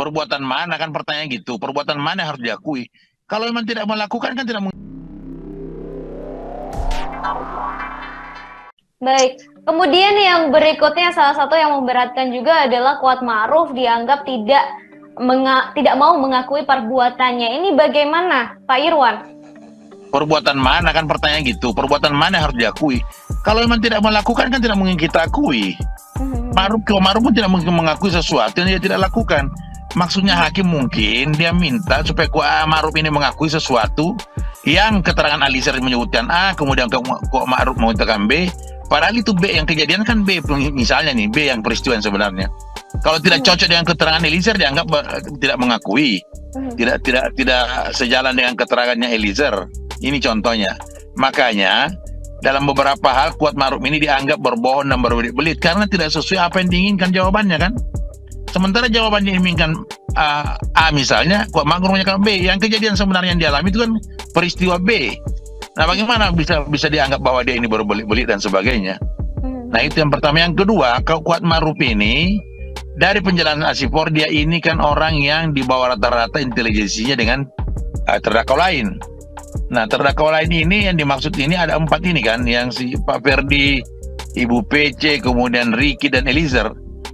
Perbuatan mana kan pertanyaan gitu. Perbuatan mana yang harus diakui? Kalau memang tidak melakukan kan tidak. Baik, kemudian yang berikutnya salah satu yang memberatkan juga adalah Kuat Ma'ruf dianggap tidak mau mengakui perbuatannya. Ini bagaimana, Pak Irwan? Perbuatan mana kan pertanyaan gitu. Perbuatan mana yang harus diakui? Kalau memang tidak melakukan kan tidak mungkin kita akui. Ma'ruf pun tidak mungkin mengakui sesuatu yang dia tidak lakukan. Maksudnya hakim mungkin dia minta supaya Ma'ruf ini mengakui sesuatu yang keterangan Alizar menyebutkan A, kemudian Ma'ruf mengatakan B, padahal itu B, yang kejadian kan B, misalnya nih B yang peristiwa yang sebenarnya. Kalau tidak cocok dengan keterangan Eliezer dianggap tidak mengakui, tidak sejalan dengan keterangannya Eliezer. Ini contohnya. Makanya dalam beberapa hal Kuat Ma'ruf ini dianggap berbohong dan berbelit-belit karena tidak sesuai apa yang diinginkan jawabannya kan. Sementara jawabannya diinginkan A misalnya, Kuat Ma'ruf menyatakan B. Yang kejadian sebenarnya yang dialami itu kan peristiwa B. Nah, bagaimana bisa dianggap bahwa dia ini berbelit-belit dan sebagainya? Nah, itu yang pertama. Yang kedua, Kuat Ma'ruf ini dari penjelasan Asifor, dia ini kan orang yang di bawah rata-rata intelijensinya dengan terdakwa lain. Nah, terdakwa lain ini yang dimaksud ini ada 4 ini kan, yang si Pak Ferdi, Ibu PC, kemudian Ricky dan Eliezer.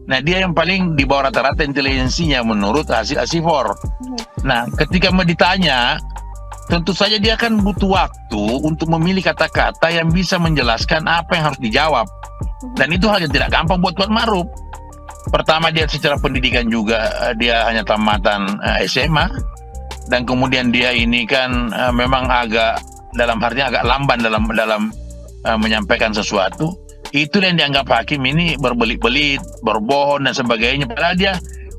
Nah, dia yang paling di bawah rata-rata intelijensinya menurut hasil Asifor. Nah, ketika mau ditanya, tentu saja dia kan butuh waktu untuk memilih kata-kata yang bisa menjelaskan apa yang harus dijawab. Dan itu hal yang tidak gampang buat Kuat Ma'ruf. Pertama, dia secara pendidikan juga dia hanya tamatan SMA. Dan kemudian dia ini kan memang agak dalam artinya agak lamban dalam menyampaikan sesuatu. Itu yang dianggap hakim ini berbelit-belit, berbohong dan sebagainya. Padahal dia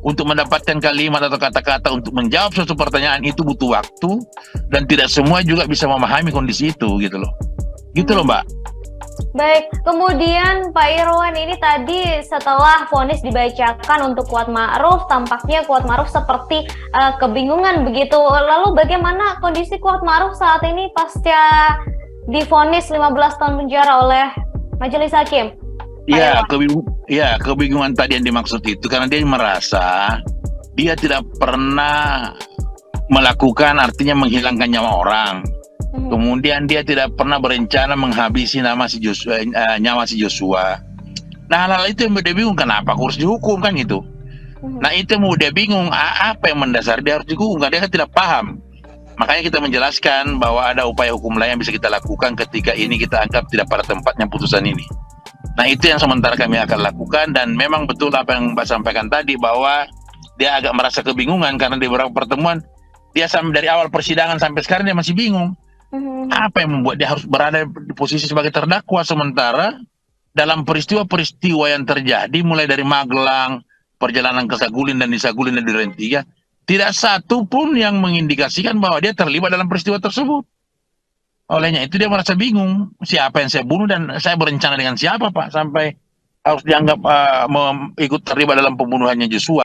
untuk mendapatkan kalimat atau kata-kata untuk menjawab suatu pertanyaan itu butuh waktu, dan tidak semua juga bisa memahami kondisi itu gitu loh. Gitu loh, Mbak. Baik, kemudian Pak Irwan, ini tadi setelah vonis dibacakan untuk Kuat Ma'ruf, tampaknya Kuat Ma'ruf seperti kebingungan begitu. Lalu bagaimana kondisi Kuat Ma'ruf saat ini pasca divonis 15 tahun penjara oleh Majelis Hakim? Iya, kebingungan tadi yang dimaksud itu karena dia merasa dia tidak pernah melakukan, artinya menghilangkan nyawa orang. Kemudian dia tidak pernah berencana menghabisi nyawa si Joshua. Nah, hal-hal itu yang dia bingung, kenapa harus dihukum kan itu. Nah, itu yang dia bingung, apa yang mendasar dia harus dihukum, dia kan tidak paham. Makanya kita menjelaskan bahwa ada upaya hukum lain yang bisa kita lakukan ketika ini kita anggap tidak pada tempatnya putusan ini. Nah, itu yang sementara kami akan lakukan, dan memang betul apa yang Mbak sampaikan tadi bahwa dia agak merasa kebingungan karena di beberapa pertemuan dia dari awal persidangan sampai sekarang dia masih bingung. Apa yang membuat dia harus berada di posisi sebagai terdakwa, sementara dalam peristiwa-peristiwa yang terjadi mulai dari Magelang, perjalanan ke Saguling dan di Saguling dan di Duren 3, tidak satu pun yang mengindikasikan bahwa dia terlibat dalam peristiwa tersebut. Olehnya itu dia merasa bingung, siapa yang saya bunuh dan saya berencana dengan siapa Pak sampai harus dianggap ikut terlibat dalam pembunuhannya Joshua.